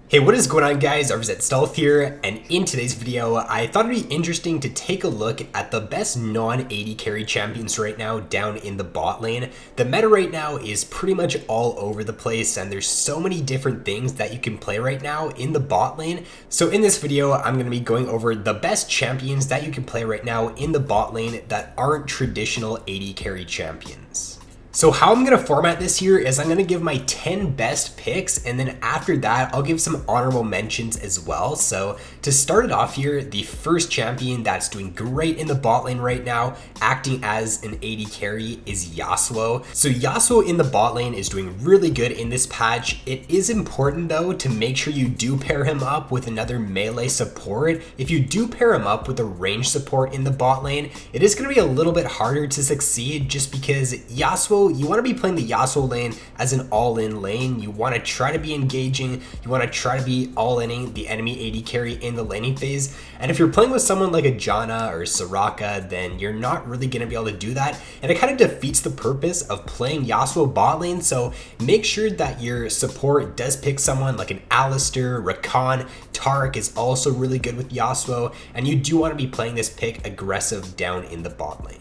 Hey, what is going on guys? RvzStealth here, and in today's video, I thought it'd be interesting to take a look at the best non-AD carry champions right now down in the bot lane. The meta right now is pretty much all over the place, and there's so many different things that you can play right now in the bot lane. So in this video, I'm going to be going over the best champions that you can play right now in the bot lane that aren't traditional AD carry champions. So how I'm going to format this here is I'm going to give my 10 best picks, and then after that I'll give some honorable mentions as well. So to start it off here, the first champion that's doing great in the bot lane right now, acting as an AD carry, is Yasuo. So Yasuo in the bot lane is doing really good in this patch. It is important though to make sure you do pair him up with another melee support. If you do pair him up with a range support in the bot lane, it is going to be a little bit harder to succeed just because Yasuo, you want to be playing the Yasuo lane as an all-in lane. You want to try to be engaging. You want to try to be all-inning the enemy AD carry in the laning phase. And if you're playing with someone like a Janna or Soraka, then you're not really going to be able to do that. And it kind of defeats the purpose of playing Yasuo bot lane. So make sure that your support does pick someone like an Alistar, Rakan. Taric is also really good with Yasuo. And you do want to be playing this pick aggressive down in the bot lane.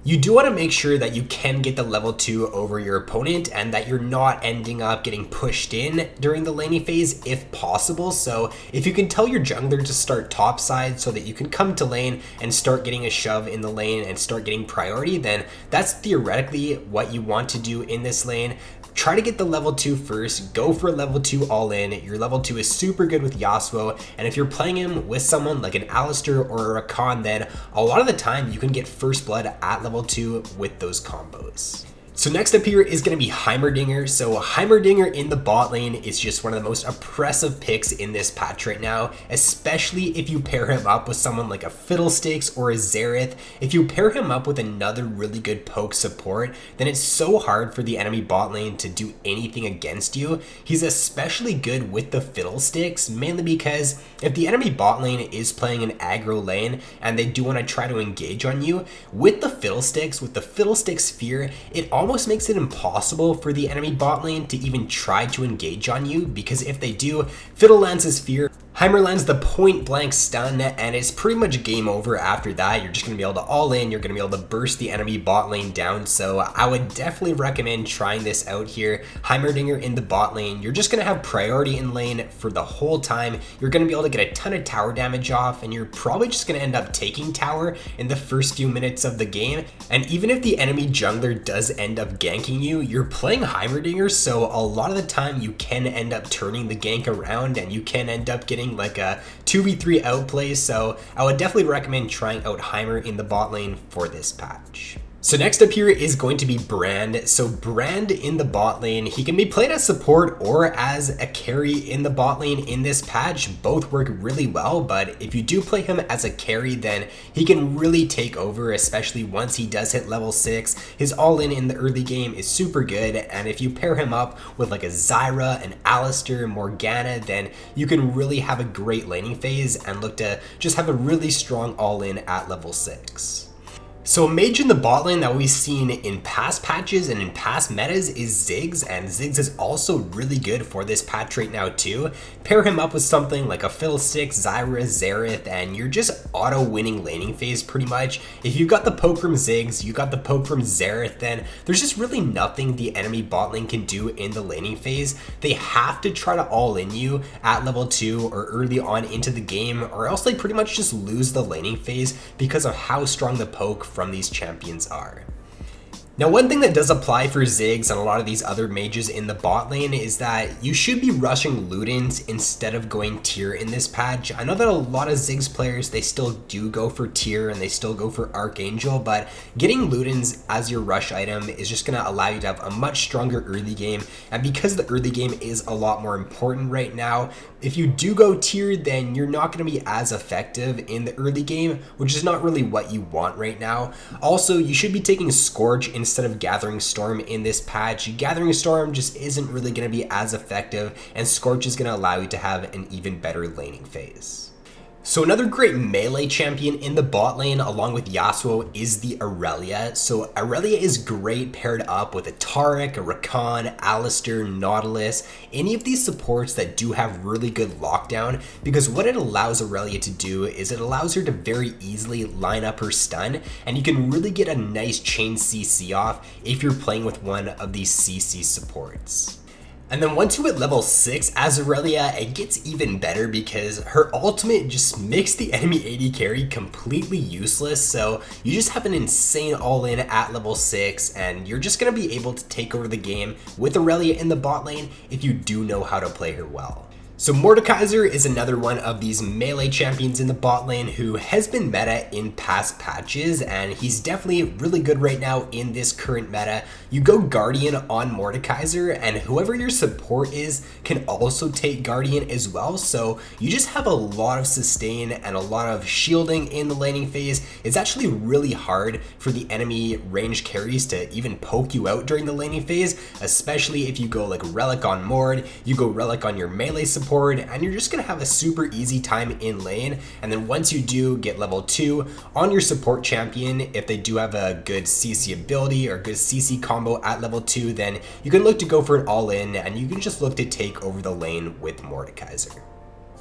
You do want to make sure that you can get the level 2 over your opponent and that you're not ending up getting pushed in during the laning phase if possible. So if you can tell your jungler to start topside so that you can come to lane and start getting a shove in the lane and start getting priority, then that's theoretically what you want to do in this lane. Try to get the level 2 first, go for a level 2 all in. Your level 2 is super good with Yasuo, and if you're playing him with someone like an Alistar or a Rakan, then a lot of the time you can get first blood at level 2 with those combos. So next up here is going to be Heimerdinger. So Heimerdinger in the bot lane is just one of the most oppressive picks in this patch right now, especially if you pair him up with someone like a Fiddlesticks or a Xerath. If you pair him up with another really good poke support, then it's so hard for the enemy bot lane to do anything against you. He's especially good with the Fiddlesticks, mainly because if the enemy bot lane is playing an aggro lane and they do want to try to engage on you, with the Fiddlesticks sphere, it almost makes it impossible for the enemy bot lane to even try to engage on you, because if they do, Fiddle lands his fear, Heimer lands the point blank stun, and it's pretty much game over after that. You're just going to be able to all in, you're going to be able to burst the enemy bot lane down. So I would definitely recommend trying this out here. Heimerdinger in the bot lane, you're just going to have priority in lane for the whole time. You're going to be able to get a ton of tower damage off, and you're probably just going to end up taking tower in the first few minutes of the game. And even if the enemy jungler does end up ganking you, you're playing Heimerdinger, so a lot of the time you can end up turning the gank around and you can end up getting like a 2v3 outplay. So I would definitely recommend trying out Heimer in the bot lane for this patch. So next up here is going to be Brand. So Brand in the bot lane, he can be played as support or as a carry in the bot lane in this patch. Both work really well, but if you do play him as a carry, then he can really take over, especially once he does hit level 6. His all-in in the early game is super good, and if you pair him up with like a Zyra, an Alistar, Morgana, then you can really have a great laning phase and look to just have a really strong all-in at level 6. So a mage in the bot lane that we've seen in past patches and in past metas is Ziggs, and Ziggs is also really good for this patch right now too. Pair him up with something like a Fiddlesticks, Zyra, Xerath, and you're just auto-winning laning phase pretty much. If you got the poke from Ziggs, you got the poke from Xerath, then there's just really nothing the enemy bot lane can do in the laning phase. They have to try to all-in you at level 2 or early on into the game, or else they pretty much just lose the laning phase because of how strong the poke from these champions are. Now, one thing that does apply for Ziggs and a lot of these other mages in the bot lane is that you should be rushing Ludens instead of going tier in this patch. I know that a lot of Ziggs players, they still do go for tier and they still go for Archangel, but getting Ludens as your rush item is just going to allow you to have a much stronger early game. And because the early game is a lot more important right now, if you do go tier, then you're not going to be as effective in the early game, which is not really what you want right now. Also, you should be taking Scorch instead of Gathering Storm in this patch. Gathering Storm just isn't really going to be as effective, and Scorch is going to allow you to have an even better laning phase. So another great melee champion in the bot lane along with Yasuo is the Irelia. So Irelia is great paired up with a Taric, a Rakan, Alistair, Nautilus, any of these supports that do have really good lockdown, because what it allows Irelia to do is it allows her to very easily line up her stun, and you can really get a nice chain CC off if you're playing with one of these CC supports. And then once you hit level 6 as Irelia, it gets even better because her ultimate just makes the enemy AD carry completely useless. So you just have an insane all-in at level 6, and you're just going to be able to take over the game with Irelia in the bot lane if you do know how to play her well. So Mordekaiser is another one of these melee champions in the bot lane who has been meta in past patches, and he's definitely really good right now in this current meta. You go Guardian on Mordekaiser, and whoever your support is can also take Guardian as well, so you just have a lot of sustain and a lot of shielding in the laning phase. It's actually really hard for the enemy range carries to even poke you out during the laning phase, especially if you go like Relic on Mord, you go Relic on your melee support, and you're just gonna have a super easy time in lane. And then once you do get level 2 on your support champion, if they do have a good CC ability or good CC combo at level 2, then you can look to go for an all-in, and you can just look to take over the lane with Mordekaiser.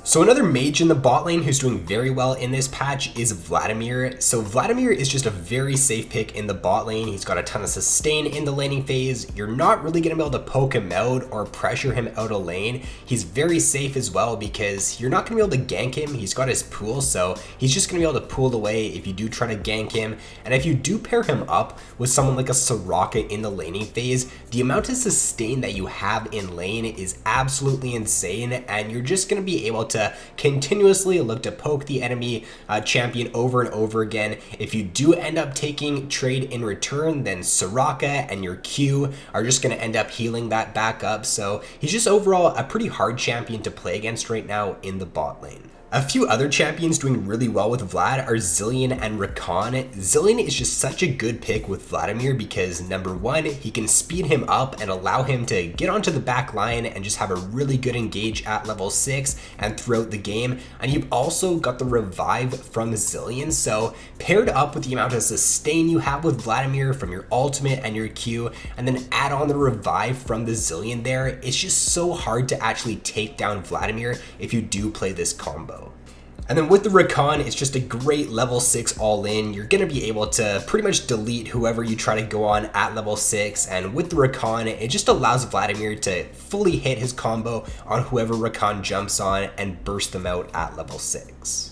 So another mage in the bot lane who's doing very well in this patch is Vladimir. So Vladimir is just a very safe pick in the bot lane. He's got a ton of sustain in the laning phase. You're not really going to be able to poke him out or pressure him out of lane. He's very safe as well because you're not going to be able to gank him. He's got his pool, so he's just going to be able to pool away if you do try to gank him. And if you do pair him up with someone like a Soraka in the laning phase, the amount of sustain that you have in lane is absolutely insane, and you're just going to be able to continuously look to poke the enemy champion over and over again. If you do end up taking trade in return, then Soraka and your Q are just going to end up healing that back up. So he's just overall a pretty hard champion to play against right now in the bot lane. A few other champions doing really well with Vlad are Zilean and Rakan. Zilean is just such a good pick with Vladimir because number one, he can speed him up and allow him to get onto the back line and just have a really good engage at level 6 and throughout the game. And you've also got the revive from Zilean, so paired up with the amount of sustain you have with Vladimir from your ultimate and your Q, and then add on the revive from the Zilean there, it's just so hard to actually take down Vladimir if you do play this combo. And then with the Rakan, it's just a great level 6 all-in. You're going to be able to pretty much delete whoever you try to go on at level 6. And with the Rakan, it just allows Vladimir to fully hit his combo on whoever Rakan jumps on and burst them out at level 6.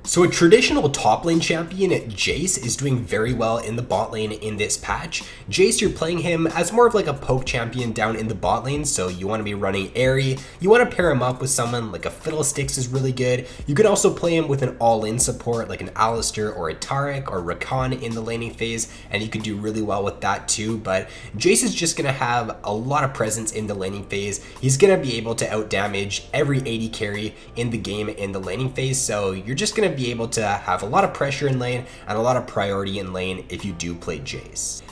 So a traditional top lane champion, Jace, is doing very well in the bot lane in this patch. Jace, you're playing him as more of like a poke champion down in the bot lane, so you want to be running Airy. You want to pair him up with someone like a Fiddlesticks is really good. You can also play him with an all-in support like an Alistair or a Taric or Rakan in the laning phase, and you can do really well with that too. But Jace is just going to have a lot of presence in the laning phase. He's going to be able to out-damage every AD carry in the game in the laning phase, so you're just going to be able to have a lot of pressure in lane and a lot of priority in lane if you do play Jace.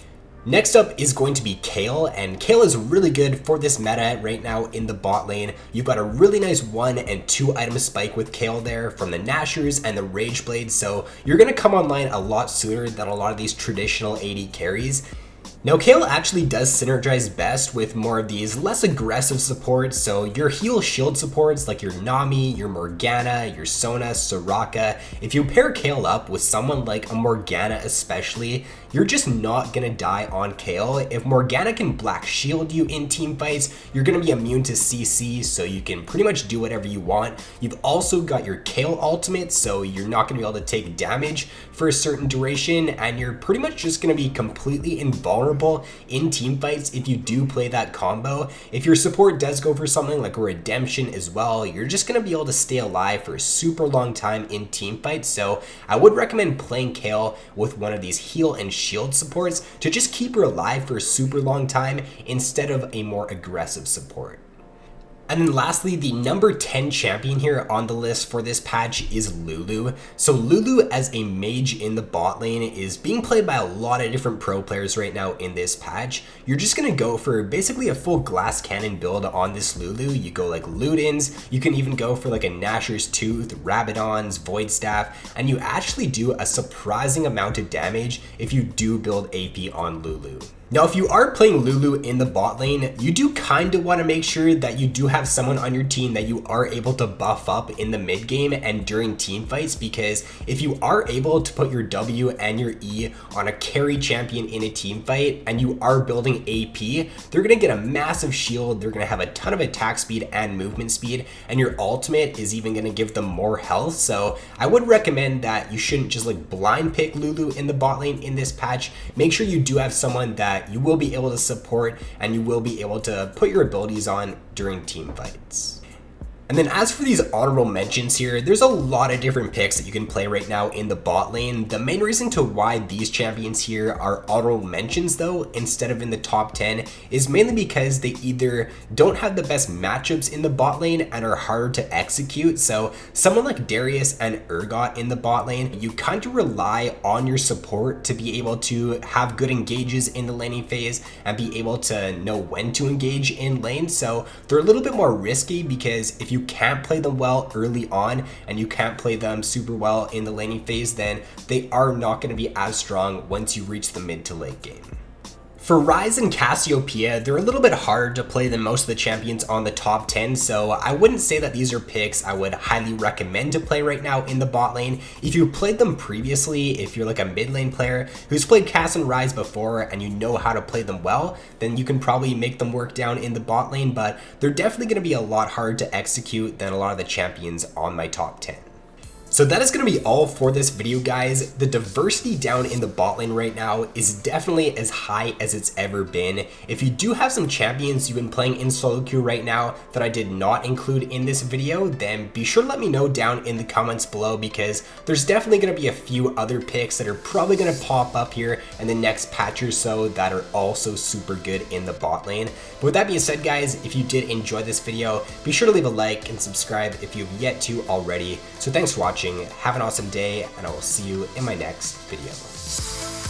Next up is going to be Kayle, and Kayle is really good for this meta right now in the bot lane. You've got a really nice 1 and 2 item spike with Kayle there from the Nashers and the Rage Blades, so you're going to come online a lot sooner than a lot of these traditional AD carries. Now, Kayle actually does synergize best with more of these less aggressive supports, so your heal shield supports like your Nami, your Morgana, your Sona, Soraka. If you pair Kayle up with someone like a Morgana especially, you're just not gonna die on Kayle. If Morgana can black shield you in team fights, you're gonna be immune to CC, so you can pretty much do whatever you want. You've also got your Kayle ultimate, so you're not gonna be able to take damage for a certain duration, and you're pretty much just gonna be completely invulnerable in team fights if you do play that combo. If your support does go for something like a redemption as well, you're just gonna be able to stay alive for a super long time in team fights. So I would recommend playing Kayle with one of these heal and shield supports to just keep her alive for a super long time instead of a more aggressive support. And then lastly, the number 10 champion here on the list for this patch is Lulu. So Lulu as a mage in the bot lane is being played by a lot of different pro players right now in this patch. You're just going to go for basically a full glass cannon build on this Lulu. You go like Ludens, you can even go for like a Gnasher's Tooth, Rabadon's, Void Staff, and you actually do a surprising amount of damage if you do build AP on Lulu. Now, if you are playing Lulu in the bot lane, you do kind of want to make sure that you do have someone on your team that you are able to buff up in the mid game and during team fights, because if you are able to put your W and your E on a carry champion in a team fight and you are building AP, they're going to get a massive shield, they're going to have a ton of attack speed and movement speed, and your ultimate is even going to give them more health. So I would recommend that you shouldn't just like blind pick Lulu in the bot lane in this patch. Make sure you do have someone that you will be able to support and you will be able to put your abilities on during team fights. And then as for these honorable mentions here, there's a lot of different picks that you can play right now in the bot lane. The main reason to why these champions here are honorable mentions though, instead of in the top 10, is mainly because they either don't have the best matchups in the bot lane and are harder to execute. So someone like Darius and Urgot in the bot lane, you kind of rely on your support to be able to have good engages in the laning phase and be able to know when to engage in lane. So they're a little bit more risky, because if you can't play them well early on and you can't play them super well in the laning phase, then they are not going to be as strong once you reach the mid to late game. For Ryze and Cassiopeia, they're a little bit harder to play than most of the champions on the top 10, so I wouldn't say that these are picks I would highly recommend to play right now in the bot lane. If you played them previously, if you're like a mid lane player who's played Cass and Ryze before and you know how to play them well, then you can probably make them work down in the bot lane, but they're definitely going to be a lot harder to execute than a lot of the champions on my top 10. So that is going to be all for this video, guys. The diversity down in the bot lane right now is definitely as high as it's ever been. If you do have some champions you've been playing in solo queue right now that I did not include in this video, then be sure to let me know down in the comments below, because there's definitely going to be a few other picks that are probably going to pop up here in the next patch or so that are also super good in the bot lane. But with that being said, guys, if you did enjoy this video, be sure to leave a like and subscribe if you've yet to already. So thanks for watching. Have an awesome day, and I will see you in my next video.